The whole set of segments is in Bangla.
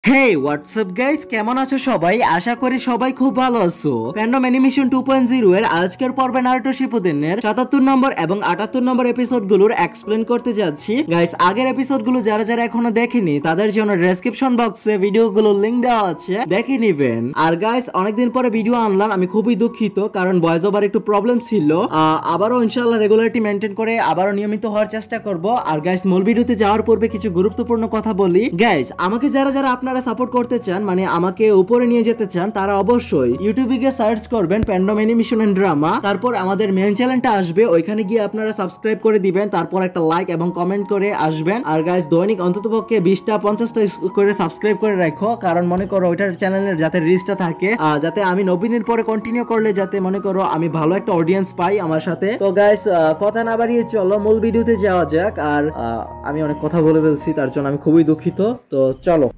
হেই হোয়াটসঅ্যাপ গাইস, কেমন আছো সবাই? আশা করি সবাই খুব ভালো আছো। ফ্যান্ডম অ্যানিমেশন 2.0 এর আজকের পর্বে নারুটো শিপুদেনের 77 নম্বর এবং 78 নম্বর এপিসোডগুলোর এক্সপ্লেন করতে যাচ্ছি। গাইস, আগের এপিসোডগুলো যারা যারা এখনো দেখেনি তাদের জন্য ডেসক্রিপশন বক্সে ভিডিওগুলোর লিংক দেওয়া আছে, দেখে নিবেন। আর গাইস, অনেকদিন পরে ভিডিও আনলাম, আমি খুবই দুঃখিত কারণ ভয়েস ওভার একটু প্রবলেম ছিল। আবারও ইনশাআল্লাহ রেগুলারিটি মেনটেন করে আবারও নিয়মিত হওয়ার চেষ্টা করব। আর গাইস, মূল ভিডিওতে যাওয়ার পূর্বে কিছু গুরুত্বপূর্ণ কথা বলি। গাইস, আমাকে যারা যারা আপনারা সাপোর্ট করতে চান, মানে আমাকে উপরে নিয়ে যেতে চান, তারা অবশ্যই ইউটিউবে গিয়ে সার্চ করবেন ফ্যান্ডম অ্যানিমেশন এন্ড ড্রামা। তারপর আমাদের মেইন চ্যানেলটা আসবে, ওইখানে গিয়ে আপনারা সাবস্ক্রাইব করে দিবেন, তারপর একটা লাইক এবং কমেন্ট করে আসবেন। আর গাইস, দৈনিক অন্ততপক্ষে 20টা 50টা করে সাবস্ক্রাইব করে রাখো, কারণ মনে করো ওইটার চ্যানেলের যাতে রিচটা থাকে, যাতে আমি 90 দিন পরে কন্টিনিউ করলে যাতে মনে করো আমি ভালো একটা অডিয়েন্স পাই আমার সাথে। তো গাইস, কথা না বাড়িয়ে চলো মূল ভিডিওতে যাওয়া যাক। আর আমি অনেক কথা বলে ফেলছি, তার জন্য আমি খুবই দুঃখিত। তো চলো।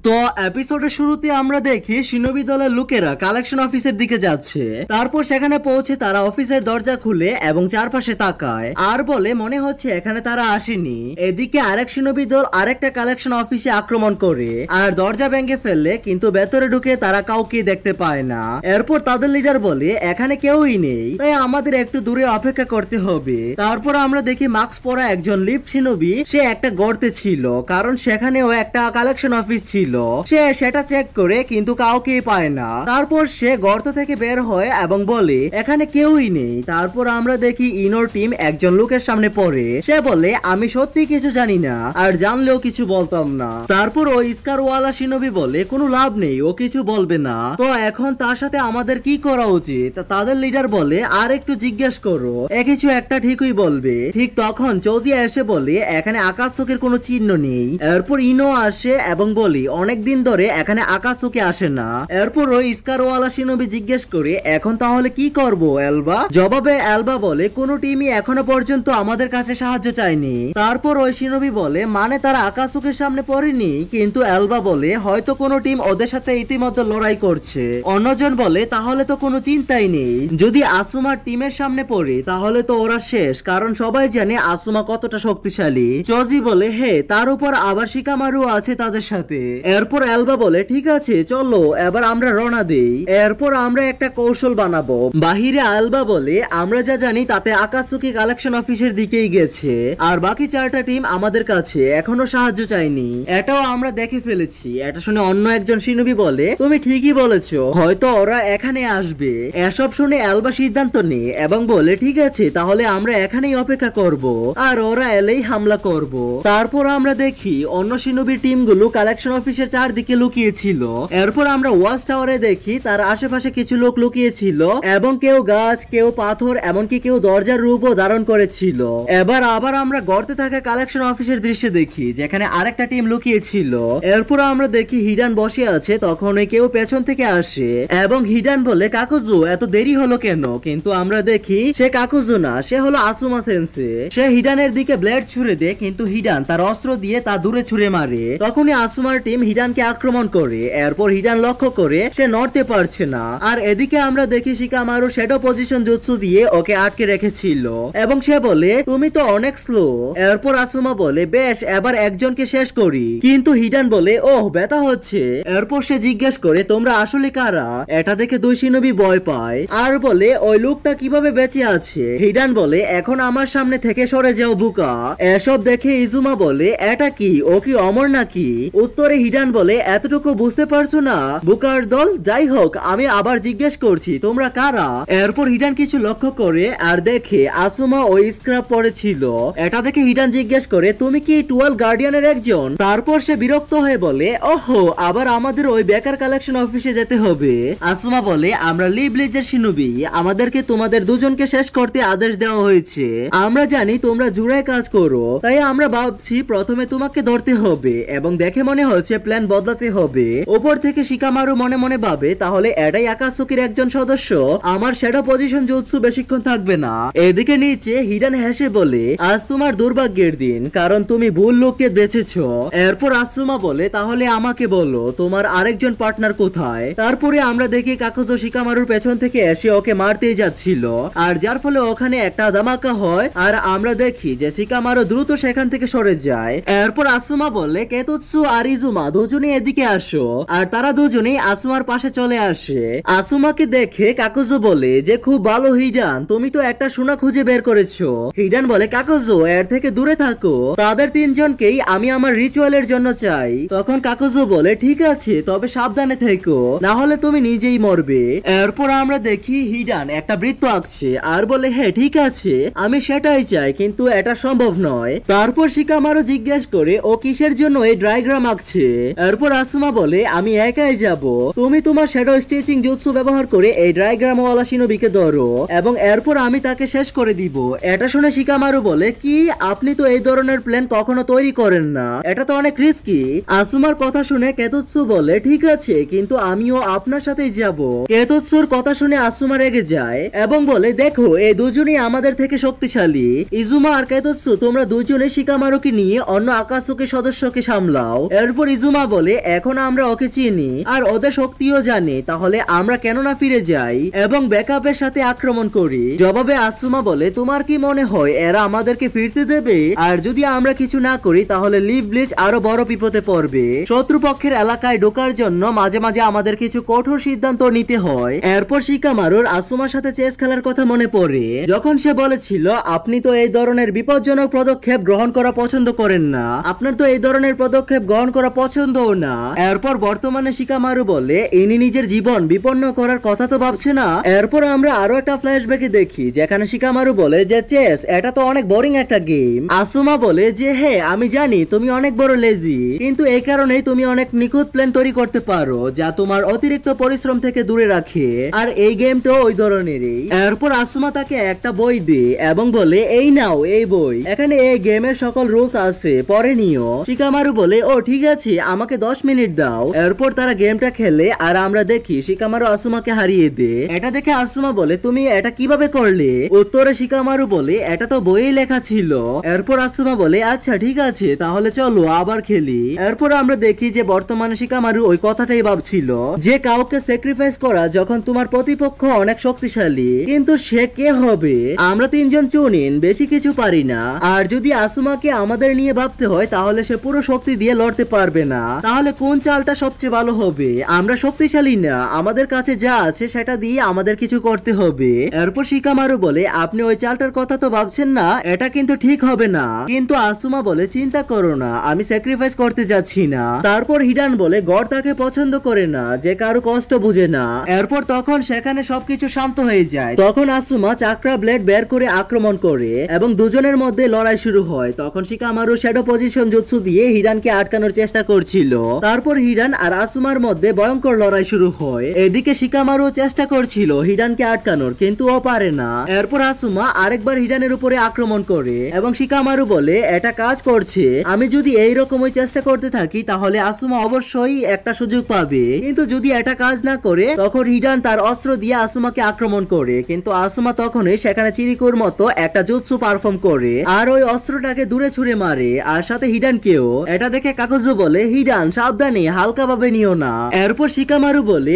তো এপিসোডের শুরুতে আমরা দেখি শিনোবি দলের লোকেরা কালেকশন অফিসের দিকে যাচ্ছে। তারপর সেখানে পৌঁছে তারা অফিসের দরজা খুলে এবং চারপাশে তাকায় আর বলে মনে হচ্ছে এখানে তারা আসেনি। এদিকে আরেক শিনোবি দল আরেকটা কালেকশন অফিসে আক্রমণ করে আর দরজা ভেঙে ফেললে, কিন্তু ভেতরে ঢুকে তারা কাউকে দেখতে পায় না। এরপর তাদের লিডার বলে এখানে কেউই নেই, তাই আমাদের একটু দূরে অপেক্ষা করতে হবে। তারপর আমরা দেখি মাস্ক পরা একজন লিপ শিনোবি, সে একটা গর্তে ছিল কারণ সেখানেও একটা কালেকশন অফিস ছিল। সে সেটা চেক করে কিন্তু কাউকে পায় না। তারপর সে গর্ত থেকে বের হয় এবং বলে এখানে কেউই নেই। তারপর আমরা দেখি ইনোর টিম একজন লোকের সামনে পড়ে। সে বলে আমি সত্যি কিছু জানি না, আর জানলেও কিছু বলতাম না। তারপর ওই স্কারওয়ালা শিনোবি বলে কোনো লাভ নেই, ও কিছু বলবে না। তো এখন তার সাথে আমাদের কি করা উচিত? তাদের লিডার বলে আর একটু জিজ্ঞেস করো, এ কিছু একটা ঠিকই বলবে। ঠিক তখন চৌজিয়া এসে বলে এখানে আকাশচোখের কোনো চিহ্ন নেই। এরপর ইনো আসে এবং বলি অনেক দিন ধরে এখানে আকাশচোখে আসে না। এরপর ওই স্কারওয়ালা শিনোবি জিজ্ঞেস করে এখন তাহলে কি করব এলবা? জবাবে এলবা বলে কোনো টিমই এখনো পর্যন্ত আমাদের কাছে সাহায্য চায়নি। তারপর ওই শিনোবি বলে মানে তারা আকাশচোখের সামনে পড়েনি, কিন্তু এলবা বলে হয়তো কোনো টিম ওদের সাথে ইতিমধ্যে লড়াই করছে। অন্যজন বলে তাহলে তো কোনো চিন্তাই নেই, যদি আসুমার টিমের সামনে পড়ে তাহলে তো ওরা শেষ, কারণ সবাই জানে আসুমা কতটা শক্তিশালী। চজি বলে হে, তার উপর আবার শিকামারু আছে তাদের সাথে। এরপর এলবা বলে ঠিক আছে চলো এবার আমরা রওনা দেই। এরপর আমরা একটা কৌশল বানাবো। বাহিরে এলবা বলে আমরা যা জানি তাতে আকাশচুকি কালেকশন অফিসের দিকেই গেছে, আর বাকি চারটা টিম আমাদের কাছে এখনো সাহায্য চাইনি, এটাও আমরা দেখে ফেলেছি। এটা শুনে অন্য একজন শিনোবি বলে তুমি ঠিকই বলেছো, হয়তো ওরা এখানে আসবে। এসব শুনে এলবা সিদ্ধান্ত নেয় এবং বলে ঠিক আছে তাহলে আমরা এখানেই অপেক্ষা করব, আর ওরা এলেই হামলা করব। তারপর আমরা দেখি অন্য শিনোবির টিমগুলো কালেকশন অফিসের চারদিকে লুকিয়েছিল। এরপর আমরা ওয়াচ টাওয়ারে দেখি তার আশেপাশে কিছু লোক লুকিয়েছিল এবং কেউ গাছ, কেউ পাথর, এমনকি কেউ দরজার রূপও ধারণ করেছিল। এবার আবার আমরা গর্তে থাকা কালেকশন অফিসের দৃশ্য দেখি যেখানে আরেকটা টিম লুকিয়েছিল। এরপর আমরা দেখি হিডান বসে আছে, তখন কেউ পেছন থেকে আসে এবং হিডান বলে কাকুজু এত দেরি হলো কেন? কিন্তু আমরা দেখি সে কাকুজু না, সে হলো আসুমা সেন্সে। সে হিডানের দিকে ব্লেড ছুড়ে দেয়, কিন্তু হিডান তার অস্ত্র দিয়ে তা দূরে ছুড়ে মারে। তখনই আসুমার টিম হিডানকে আক্রমণ করে। এরপর হিডান লক্ষ্য করে সে নড়তে পারছে না, আর এদিকে আমরা দেখি শিকামারু শ্যাডো পজিশন জুৎসু দিয়ে ওকে আটকে রেখেছিল এবং সে বলে তুমি তো অনেক স্লো। এরপর আসুমা বলে বেশ এবার একজনকে শেষ করি, কিন্তু হিডান বলে ওহ ব্যথা হচ্ছে। এরপর সে জিজ্ঞেস করে তোমরা আসলে কারা? এটা দেখে দুই শিনোবি ভয় পায় আর বলে ওই লোকটা কিভাবে বেঁচে আছে। হিডান বলে এখন আমার সামনে থেকে সরে যাও বুকা। এসব দেখে ইজুমা বলে এটা কি, ও কি অমর নাকি? উত্তরে হিডান বলে এতটুকু বুঝতে পারছো না বুকার দল? যাই হোক আমি আবার জিজ্ঞেস করছি তোমরা কারা? এরপর হিডান কিছু লক্ষ্য করে আর দেখে আসুমা ওই স্ক্রাব পরেছিল। এটা দেখে হিডান জিজ্ঞেস করে তুমি কি 12 গার্ডিয়ানের একজন? তারপর সে বিরক্ত হয়ে বলে ওহো আবার আমাদের ওই বেকার কালেকশন অফিসে যেতে হবে। আসুমা বলে আমরা লি ব্লিজের শিনোবি, আমাদেরকে তোমাদের দুজনকে শেষ করতে আদেশ দেওয়া হয়েছে। আমরা জানি তোমরা জুড়ে কাজ করো, তাই আমরা ভাবছি প্রথমে তোমাকে ধরতে হবে এবং দেখে মনে হচ্ছে প্ল্যান বদলাতে হবে। উপর থেকে শিকামারু মনে মনে ভাবে তাহলে এটাই আকাশচুকির একজন সদস্য, আমার শ্যাডো পজিশন জুৎসু বেশিক্ষণ থাকবে না। এদিকে নিচে হিডান হেসে বলে আজ তোমার দুর্ভাগ্যের দিন, কারণ তুমি ভুল লোককে বেঁচেছো। এরপর আসুমা বলে তাহলে আমাকে বলো তোমার আরেকজন পার্টনার কোথায়? তারপরে আমরা দেখি কাকুজো শিকামারুর পেছন থেকে এসে ওকে মারতেই যাচ্ছিল, আর যার ফলে ওখানে একটা ধামাকা হয় আর আমরা দেখি যে শিকামারু দ্রুত সেখান থেকে সরে যায়। এরপর আসুমা বলে কেতুৎসু আর ইজুমা দুজনেই এদিকে আসো। আর তারা দুজনেই আসুমার পাশে চলে আসে। আসুমাকে দেখে কাকুজো বলে যে খুব ভালো হিডান, তুমি তো একটা সোনা খুঁজে বের করেছো। হিডান বলে কাকুজো এর থেকে দূরে থাকো, তাদের তিনজনকেই আমি আমার রিচুয়ালের জন্য চাই। তখন কাকুজো বলে ঠিক আছে, তবে সাবধানে থেকো, না হলে তুমি নিজেই মরবে। এরপর আমরা দেখি হিডান একটা বৃত্ত আঁকছে আর বলে হ্যাঁ ঠিক আছে, আমি সেটাই চাই, কিন্তু এটা সম্ভব নয়। তারপর শিকামারু জিজ্ঞেস করে ও কিসের জন্য এই ডায়াগ্রাম আঁকছে। এরপর আসুমা বলে আমি একাই যাব, তুমি তোমার শ্যাডো স্টিচিং জুৎসু ব্যবহার করে এই ডায়াগ্রাম ওয়ালা শিনোবিকে ধরো এবং এরপর আমি তাকে শেষ করে দিব। এটা শুনে শিকামারু বলে কি, আপনি তো এই ধরনের প্ল্যান কখনো তৈরি করেন না, এটা তো অনেক রিস্কি। আসুমার কথা শুনে কেতুৎসু বলে ঠিক আছে, কিন্তু আমিও আপনার সাথেই যাব। কেতুৎসুর কথা শুনে আসুমা রেগে যায় এবং বলে দেখো এই দুজনই আমাদের থেকে শক্তিশালী। ইজুমা আর কেতুৎসু তোমরা দুজনে শিকামারুকে নিয়ে অন্য আকাশুকে সদস্যকে সামলাও। এরপর ইজুমা বলে এখন আমরা ওকে চিনি আর ওদের শক্তিও জানি, তাহলে আমরা কেন না ফিরে যাই এবং ব্যাকআপের সাথে আক্রমণ করি। জবাবে আসুমা বলে তোমার কি মনে হয় এরা আমাদেরকে ফিরতে দেবে? আর যদি আমরা কিছু না করি তাহলে লিভ ব্লিচ আরো বড় বিপদে পড়বে। শত্রুপক্ষের এলাকায় ঢোকার জন্য মাঝে মাঝে আমাদের কিছু কঠোর সিদ্ধান্ত নিতে হয়। এরপর শিকামারুর আসুমার সাথে চেস খেলার কথা মনে পড়ে, যখন সে বলেছিল আপনি তো এই ধরনের বিপজ্জনক পদক্ষেপ গ্রহণ করা পছন্দ করেন না, আপনার তো এই ধরনের পদক্ষেপ গ্রহণ করা পছন্দও না। এরপর বর্তমানে শিকামারু বলে ইনি নিজের জীবন বিপন্ন করার কথা তো ভাবছে না। এরপর আমরা আরো একটা ফ্ল্যাশব্যাকে দেখি যেখানে শিকামারু বলে যে চেস এটা তো অনেক বোরিং একটা গেম। আসুমা বলে যে হ্যাঁ আমি জানি তুমি অনেক বড় লেজি, কিন্তু এই কারণেই তুমি অনেক নিখুঁত প্ল্যান তৈরি করতে পারো যা তোমার অতিরিক্ত পরিশ্রম থেকে দূরে রাখে, আর এই গেমটাও ওই ধরনেরই। এরপর আসুমা তাকে একটা বই দেয় এবং বলে এই নাও এই বই, এখানে এই গেমের সকল রুলস আছে, পরে নিও। শিকামারু বলে ও ঠিক আছে, আমাকে 10 মিনিট দাও। এরপর তারা গেমটা খেলে আর আমরা দেখি শিকামারু আসুমাকে হারিয়ে দেয়। এটা দেখে আসুমা বলে তুমি এটা কিভাবে করলে? উত্তরে শিকামারু বলে এটা তো বইয়ে লেখা ছিল। এরপর আসুমা বলে আচ্ছা ঠিক আছে, তাহলে চলো আবার খেলি। এরপর আমরা দেখি যে বর্তমানে শিকামারু ওই কথাটাই ভাবছিল যে কাউকে স্যাক্রিফাইস করা যখন তোমার প্রতিপক্ষ অনেক শক্তিশালী, কিন্তু সে কে হবে? আমরা তিনজন চুনিন বেশি কিছু পারি না, আর যদি আসুমাকে আমাদের নিয়ে ভাবতে হয় তাহলে সে পুরো শক্তি দিয়ে লড়তে পারবে না। তাহলে কোন চালটা সবচেয়ে ভালো হবে? আমরা শক্তিশালী না, আমাদের কাছে যা আছে সেটা দিয়ে আমাদের কিছু করতে হবে। এরপর শিকামারু বলে আপনি ওই চালটার কথা তো ভাবছেন না, এটা কিন্তু ঠিক হবে না। কিন্তু আসুমা বলে চিন্তা করো না, আমি স্যাক্রিফাইস করতে যাচ্ছি না। তারপর হিডান বলে গড় তাকে পছন্দ করে না, যে কারো কষ্ট বুঝে না। এরপর তখন সেখানে সবকিছু শান্ত হয়ে যায়। তখন আসুমা চাকরা ব্লেড বের করে আক্রমণ করে এবং দুজনের মধ্যে লড়াই শুরু হয়। তখন শিকামারু শ্যাডো পজিশন জুৎসু দিয়ে হিডানকে আটকানোর চেষ্টা করছিল। তারপর হিডান আর আসুমার মধ্যে ভয়ঙ্কর লড়াই শুরু হয়। এদিকে শিকামারু চেষ্টা করছিল হিডানকে আটকানোর, কিন্তু ও পারে না। এরপর আসুমা আরেকবার হিডানের উপরে আক্রমণ করে এবং শিকামারু বলে এটা কাজ করছে, আমি যদি এইরকমই চেষ্টা করতে থাকি তাহলে আসুমা অবশ্যই একটা সুযোগ পাবে। কিন্তু যদি এটা কাজ না করে তখন হিডান তার অস্ত্র দিয়ে আসুমাকে আক্রমণ করে, কিন্তু আসুমা তখনই সেখানে চিরিকুর মতো একটা জুৎসু পারফর্ম করে আর ওই অস্ত্রটাকে দূরে ছুঁড়ে মারে, আর সাথে হিডানকেও। এটা দেখে কাকুজু বলে হিডান সাবধানে, হালকা ভাবে নিও না। এরপর শিকামারু বলে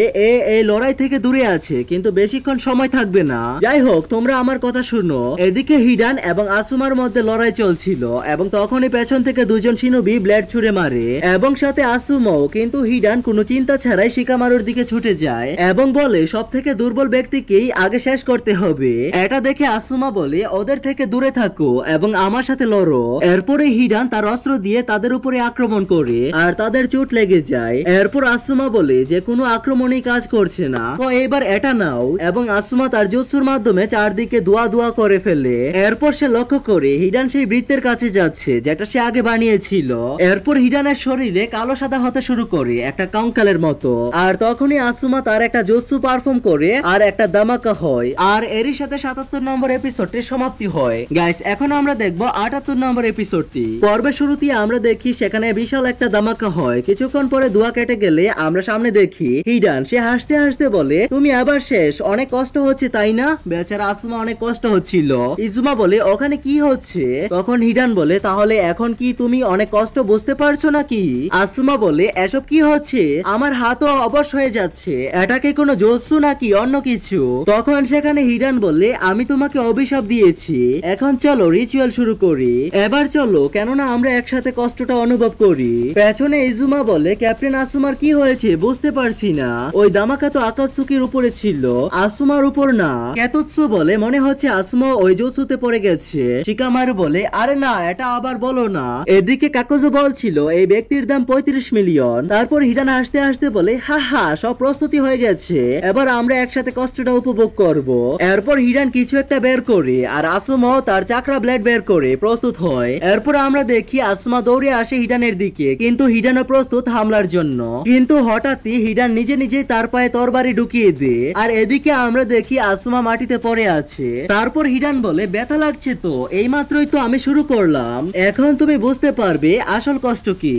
এই লড়াই থেকে দূরে আছে, কিন্তু বেশিক্ষণ সময় থাকবে না। যাই হোক তোমরা আমার কথা শুনো। এদিকে হিডান এবং আসুমার মধ্যে লড়াই চলছিল এবং তখনই পেছন থেকে দুজন শিনোবি ব্লেড ছুঁড়ে মারে এবং সাথে আসুমাও, কিন্তু হিডান কোনো চিন্তা ছাড়াই শিকামারুর দিকে ছুটে যায় এবং বলে সব থেকে দুর্বল ব্যক্তিকেই আগে শেষ করতে হবে। এটা দেখে আসুমা বলে ওদের থেকে দূরে থাকো এবং আমার সাথে লড়ো। এরপরে হিডান তার অস্ত্র দিয়ে তাদের উপরে আক্রমণ করে আর তাদের চোট লেগে যায়। এরপর আসুমা বলে যে কোনো আক্রমণই কাজ করছে না, তো এবার এটা নাও, এবং আসুমা তার জুৎসুর মাধ্যমে চারদিকে ধোয়া ধোয়া করে ফেলে। এরপর সে লক্ষ্য করে হিডান সেই বৃত্তের কাছে যাচ্ছে যেটা সে আগে বানিয়েছিল। এরপর হিডানের শরীরে কালো সাদা হতে শুরু করে একটা কঙ্কালের মতো, আর তখনই আসুমা তার একটা জুৎসু পারফর্ম করে আর একটা ধামাকা হয়, আর এরই সাথে 77 নম্বর এপিসোডটির সমাপ্তি হয়। গাইস এখন আমরা দেখবো 78 নম্বর এপিসোডটি। পর্বের শুরুতে আমরা দেখি সেখানে বিশাল একটা ধামাকা হয়। কিছুক্ষণ পরে ধোঁয়া কেটে গেলে আমরা সামনে দেখি হিডান, সে হাসতে হাসতে বলে তুমি আবার শেষ, অনেক কষ্ট হচ্ছে তাই না? বেচারা আসুমা অনেক কষ্ট হচ্ছিল। ইজুমা বলে ওখানে কি হচ্ছে? তখন হিডান বলে তাহলে এখন কি তুমি অনেক কষ্ট বুঝতে পারছো নাকি? আসুমা বলে এসব কি হচ্ছে, আমার হাতও অবশ হয়ে যাচ্ছে, এটাকে কোনো জোৎসু নাকি অন্য কিছু? তখন সেখানে হিডান বলে আমি তোমাকে অভিশাপ দিয়েছি, এখন চলো রিচুয়াল শুরু করি, এবার চলো, কেননা আমরা একসাথে কষ্টটা অনুভব করি। পেছনে শুনে ইজুমা বলে, ক্যাপ্টেন আসুমার কি হয়েছে বুঝতে পারছি না, ওই দামাকা তো আকাতসুকির উপরে ছিল, আসুমার উপর না। কেতুৎসু বলে, মনে হচ্ছে আসুমা ওই জুৎসুতে পড়ে গেছে। শিকামারু বলে, আরে না, এটা আবার বলো না। এদিকে কাকুজো বলছিল এই ব্যক্তির দাম 35 মিলিয়ন। তারপর হিডান হাসতে হাসতে বলে, হা হা, সব প্রস্তুতি হয়ে গেছে, এবার আমরা একসাথে কষ্টটা উপভোগ করব। এরপর হিডান কিছু একটা বের করে আর আসুমাও তার চাকরা ব্লেড বের করে প্রস্তুত হয়। এরপর আমরা দেখি আসমা দৌড়ে আসে হিডানের দিকে, কিন্তু হিডানও প্রস্তুত হামলার জন্য। কিন্তু হঠাৎই হিডান নিজে নিজেই তার পায়ে তরবারি ঢুকিয়ে দেয়। আর এদিকে আমরা দেখি আসমা মাটিতে পড়ে আছে। তারপর হিডান বলে, ব্যথা লাগছে তো, এইমাত্রই তো আমি শুরু করলাম, এখন তুমি বুঝতে পারবে আসল কষ্ট কি।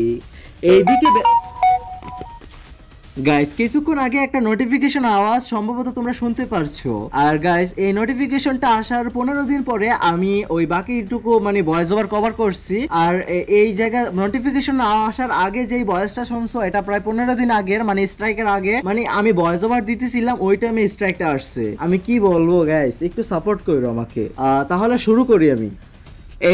এইদিকে গাইস কিছুক্ষণ আগে একটা নোটিফিকেশন আওয়াজ সম্ভবত তোমরা শুনতে পারছো। আর গাইস এই নোটিফিকেশনটা আসার 15 দিন পরে আমি ওই বাকিটুকু মানে ভয়েস ওভার কভার করছি। আর এই জায়গা নোটিফিকেশন আসার আগে যেই ভয়েসটা শুনছো এটা প্রায় 15 দিন আগের, মানে স্ট্রাইকের আগে, মানে আমি ভয়েস ওভার দিতেছিলাম ওই টাইমে স্ট্রাইকটা আসছে। আমি কি বলবো গাইস, একটু সাপোর্ট করো আমাকে। তাহলে শুরু করি আমি।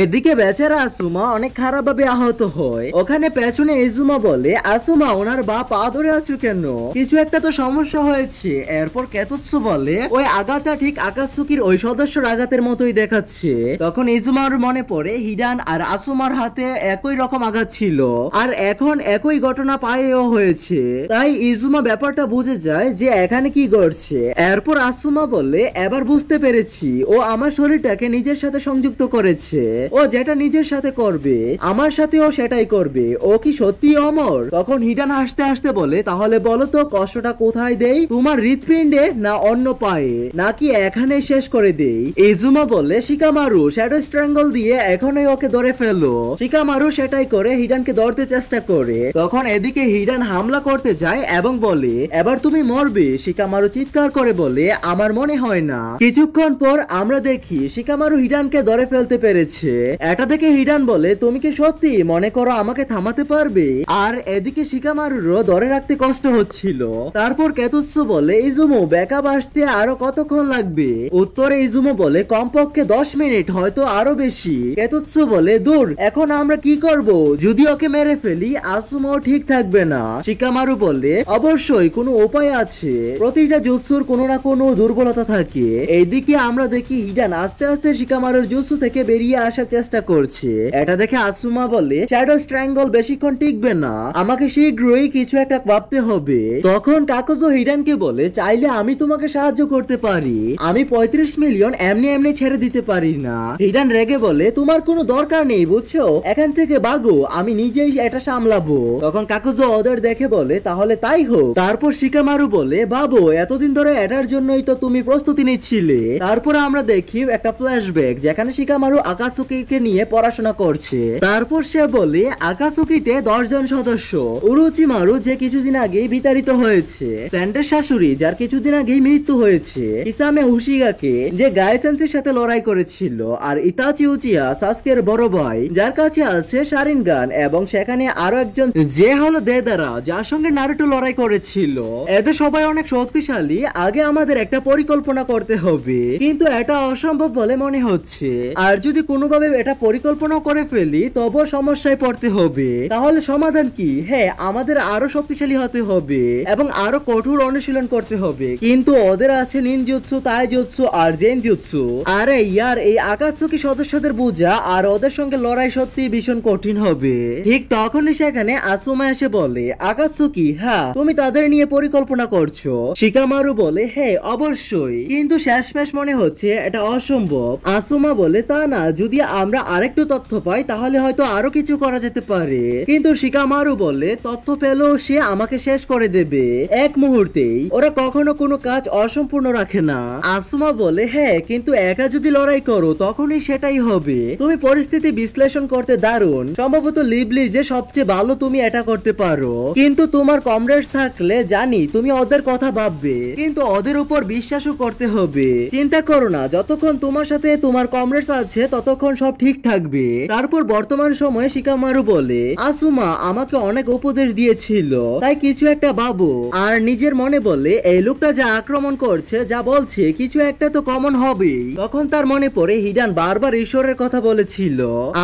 এদিকে বেচারা আসুমা অনেক খারাপ ভাবে আহত হয়। ওখানে পেছনে ইজুমা বলে, আসুমা ওনার বাপ পা ধরে আছো কেন, কিছু একটা তো সমস্যা হয়েছে। এরপর কেতুৎসু বলে, ওই আঘাতটা ঠিক আকাতসুকির ওই সদস্যর আঘাতের মতোই দেখাচ্ছে। তখন ইজুমার মনে পড়ে হিডান আর আসুমার হাতে একই রকম আঘাত ছিল, আর এখন একই ঘটনা পায়েও হয়েছে। তাই ইজুমা ব্যাপারটা বুঝে যায় যে এখানে কি ঘটছে। এরপর আসুমা বলে, এবার বুঝতে পেরেছি, ও আমার শরীরটাকে নিজের সাথে সংযুক্ত করেছে, ও যেটা নিজের সাথে করবে আমার সাথেও সেটাই করবে। ও কি সত্যি অমর? তখন হিডান হাসতে হাসতে বলে, তাহলে বলো তো কষ্টটা কোথায় দেই, তোমার হৃৎপিণ্ডে না অন্য পায়ে, নাকি এখানে শেষ করে দেই? ইজুমা বলে, শিকামারু শ্যাডো স্ট্র্যাঙ্গল দিয়ে এখনই ওকে ধরে ফেলো। শিকামারু সেটাই করে হিডানকে ধরতে চেষ্টা করে। তখন এদিকে হিডান হামলা করতে যায় এবং বলে, এবার তুমি মরবে। শিকামারু চিৎকার করে বলে, আমার মনে হয় না। কিছুক্ষণ পর আমরা দেখি শিকামারু হিডানকে ধরে ফেলতে পেরেছে। এটা দেখে হিডান বলে, তুমি কি সত্যি মনে করো আমাকে থামাতে পারবে? আর এদিকে শিকামারুরও ধরে রাখতে কষ্ট হচ্ছিল। তারপর কেতুৎসু বলে, ইজুমো ব্যাকআপ আসতে আরো কতক্ষণ লাগবে? উত্তরে ইজুমো বলে, কমপক্ষে 10 মিনিট, হয়তো আরো বেশি। কেতুৎসু বলে, দূর, এখন আমরা কি করব? যদি ওকে মেরে ফেলি আসুমো ঠিক থাকবে না। শিকামারু বলে, অবশ্যই কোনো উপায় আছে, প্রতিটা জুৎসুর কোনো না কোনো দুর্বলতা থাকে। এইদিকে আমরা দেখি হিডান আস্তে আস্তে শিকামারুর জুৎসু থেকে বেরিয়ে আসার চেষ্টা করছে। এটা দেখে আসুমা বলে, শ্যাডো স্ট্র্যাঙ্গল বেশিক্ষণ টিকবে না, আমাকে শীঘ্রই কিছু একটা ভাবতে হবে। তখন কাকুজো হিডানকে বলে, চাইলে আমি তোমাকে সাহায্য করতে পারি, আমি 35 মিলিয়ন এমনি এমনি ছেড়ে দিতে পারি না। হিডান রেগে বলে, তোমার কোনো দরকার নেই বুঝছো, এখান থেকে ভাগো, আমি নিজেই এটা সামলাবো। তখন কাকুজো ওদের দেখে বলে, তাহলে তাই হোক। তারপর শিকামারু বলে, বাবু এতদিন ধরে এটার জন্যই তো তুমি প্রস্তুতি নিচ্ছিলে। তারপর আমরা দেখি একটা ফ্ল্যাশব্যাক যেখানে শিকামারু আকাতসুকিকে নিয়ে পড়াশোনা করছে। তারপর সে বলে, আকাতসুকিতে 10 জন সদস্য, উরুচিমারু যে কিছুদিন আগেই বিতাড়িত হয়েছে, স্যান্ডের শাশুড়ি যার কিছুদিন আগেই মৃত্যু হয়েছে, ইসামে হুশিগাকে যে গাইসেন্সের সাথে লড়াই করেছিল, আর ইতাচি উচিয়া সাসকের বড় ভাই যার কাছে আছে শারিনগান, এবং সেখানে আরো একজন যে হলো দেদারা যার সঙ্গে নারুটো লড়াই করেছিল। এদের সবাই অনেক শক্তিশালী। আগে আমাদের একটা পরিকল্পনা করতে হবে, কিন্তু এটা অসম্ভব বলে মনে হচ্ছে। আর যদি কোনোভাবে এটা পরিকল্পনা করে ফেলি তবুও সমস্যায় পড়তে হবে। তাহলে সমাধান কি? হ্যাঁ, আমাদের আরো শক্তিশালী হতে হবে এবং আরো কঠোর অনুশীলন করতে হবে। কিন্তু ওদের আছে নিনজুৎসু, তাইজুৎসু আর জেনজুৎসু। আরে ইয়ার, এই আকাতসুকি সদস্যদের বোঝা আর ওদের সঙ্গে লড়াই সত্যি ভীষণ কঠিন হবে। ঠিক তখনই সেখানে আসুমা এসে বলে, আকাতসুকি, হ্যাঁ তুমি তাদের নিয়ে পরিকল্পনা করছো? শিকামারু বলে, হ্যাঁ অবশ্যই, কিন্তু শেষমেশ মনে হচ্ছে এটা অসম্ভব। আসুমা বলে, তা না, যদি আমরা আরেকটু তথ্য পাই তাহলে হয়তো আরো কিছু করা যেতে পারে। কিন্তু শিকামারু বলে, তথ্য পেলেও সে আমাকে শেষ করে দেবে এক মুহূর্তেই, ওরা কখনো কোনো কাজ অসম্পূর্ণ রাখে না। আসুমা বলে, হ্যাঁ কিন্তু একা যদি লড়াই করো তখনই সেটাই হবে। তুমি পরিস্থিতি বিশ্লেষণ করতে দারুণ, সম্ভবত লিবলি যে সবচেয়ে ভালো তুমি এটা করতে পারো, কিন্তু তোমার কমরেডস থাকলে জানি তুমি ওদের কথা ভাববে, কিন্তু ওদের উপর বিশ্বাসও করতে হবে। চিন্তা করো না, যতক্ষণ তোমার সাথে তোমার কমরেডস আছে ততক্ষণ তখন সব ঠিক থাকবে। তারপর বর্তমান সময়ে শিকামারু বলে, আসুমা আমাকে অনেক উপদেশ দিয়েছিল, তাই কিছু একটা ভাবো। আর নিজের মনে বলে, এই লোকটা যা আক্রমণ করছে, যা বলছে, কিছু একটা তো কমন হবেই। তখন তার মনে পড়ে হিডান বারবার ঈশ্বরের কথা বলেছিল,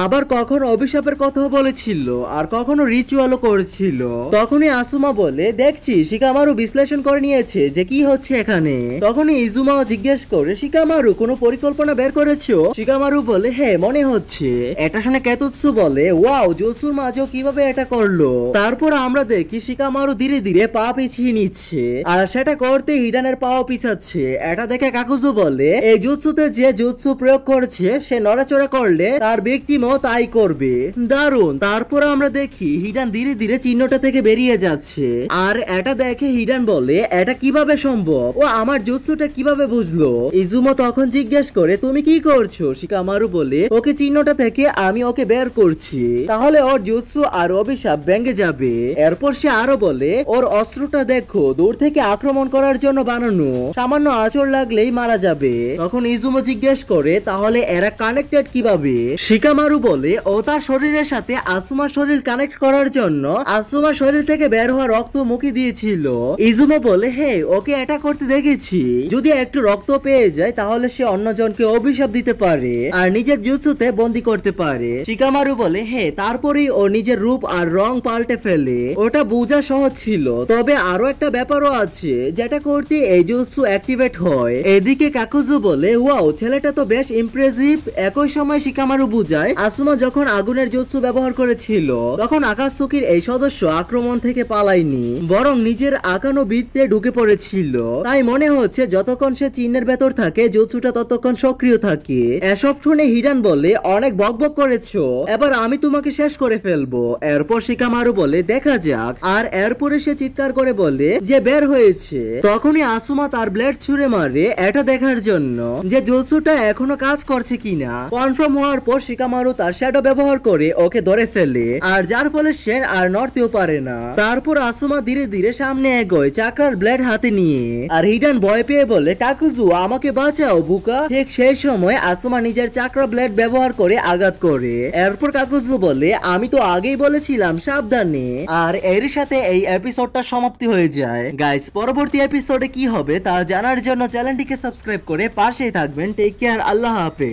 আবার কখনো অভিশাপের কথাও বলেছিল, আর কখনো রিচুয়ালও করেছিল। তখনই আসুমা বলে, দেখছি শিকামারু বিশ্লেষণ করে নিয়েছে যে কি হচ্ছে এখানে। তখনই ইজুমাও জিজ্ঞেস করে, শিকামারু কোনো পরিকল্পনা বের করেছো? শিকামারু বলে, হ্যাঁ মনে হচ্ছে। এটা শুনে কেতুৎসু বলে, ওয়াও, জুৎসুর মাঝেও কিভাবে এটা করলো। তারপর আমরা দেখি শিকামারু ধীরে ধীরে পা পিছিয়ে নিচ্ছে, আর সেটা করতে হিডানের পাও পিছাচ্ছে। এটা দেখে কাকুজু বলে, এই জুৎসুতে যে জুৎসু প্রয়োগ করছে, সে নড়াচড়া করলে তার ভিকটিমও তাই করবে। দারুণ। তারপর আমরা দেখি হিডান ধীরে ধীরে চিহ্নটা থেকে বেরিয়ে যাচ্ছে, আর এটা দেখে হিডান বলে, এটা কিভাবে সম্ভব? ও আমার জুৎসুটা কিভাবে বুঝলো? ইজুমো তখন জিজ্ঞেস করে, তুমি কি করছো? শিকামারু বলে, ওকে চিহ্নটা থেকে আমি ওকে বের করছি, তাহলে ওর জুৎসু আর অভিশাপ ভেঙে যাবে। এরপর সে আরো বলে, ওর অস্ত্রটা দেখো, দূর থেকে আক্রমণ করার জন্য বানানো, সামান্য আঁচড় লাগলেই মারা যাবে। তখন ইজুমো জিজ্ঞেস করে, তাহলে এরা কানেক্টেড কিভাবে? শিকামারু বলে, ও তার শরীরের সাথে আসুমার শরীর কানেক্ট করার জন্য আসুমার শরীর থেকে বের হওয়া রক্ত মুখে দিয়েছিল। ইজুমো বলে, হ্যাঁ ওকে এটা করতে দেখেছি। যদি একটু রক্ত পেয়ে যায় তাহলে সে অন্যজনকে অভিশাপ দিতে পারে আর নিজের জুৎসুতে বন্দি করতে পারে। শিকামারু বলে, হ্যাঁ তারপরেই ও নিজের রূপ আর রং পাল্টে ফেলে। ওটা বোঝা সহজ ছিল, তবে আরো একটা ব্যাপারও আছে যেটা করতে এই জুৎসু অ্যাক্টিভেট হয়। এদিকে কাকুজু বলে, ওয়াও, ছেলেটা তো বেশ ইমপ্রেসিভ। একই সময় শিকামারু বুঝায়, আসুমা যখন আগুনের জুৎসু ব্যবহার করেছিল তখন আকাতসুকির এই সদস্য আক্রমণ থেকে পালায়নি, বরং নিজের আঁকানো বৃত্তে ঢুকে পড়েছিল। তাই মনে হচ্ছে যতক্ষণ সে চিহ্নের ভেতর থাকে জুৎসুটা ততক্ষণ সক্রিয় থাকে। এসব শুনে হিডান বলে, অনেক বকবক করেছো, এবার আমি তোমাকে শেষ করে ফেলবো। এরপর শিকামারু বলে, দেখা যাক। আর এরপরে সে চিৎকার করে বলে যে বের হয়েছে। তখনই আসুমা তার ব্লেড ছুঁড়ে মারে, এটা দেখার জন্য যে জুৎসুটা এখনো কাজ করছে কিনা। কনফার্ম হওয়ার পর শিকামারু তার শ্যাডো ব্যবহার করে ওকে ধরে ফেলে, আর যার ফলে সে আর নড়তেও পারে না। তারপর আসুমা ধীরে ধীরে সামনে এগোয় চাকরার ব্লেড হাতে নিয়ে, আর হিডান ভয় পেয়ে বলে, টাকুজু আমাকে বাঁচাও বুকা। ঠিক সেই সময় আসুমা নিজের চাকরা ব্লেড ব্যবহার করে আঘাত করে। এরপর কাকুজু বলে, আমি তো আগেই বলেছিলাম সাবধানে। আর এর সাথে এই এপিসোডটা সমাপ্তি হয়ে যায়। গাইস, পরবর্তী এপিসোডে কি হবে তা জানার জন্য চ্যানেলটিকে সাবস্ক্রাইব করে পাশেই থাকবেন। টেক কেয়ার, আল্লাহ হাফেজ।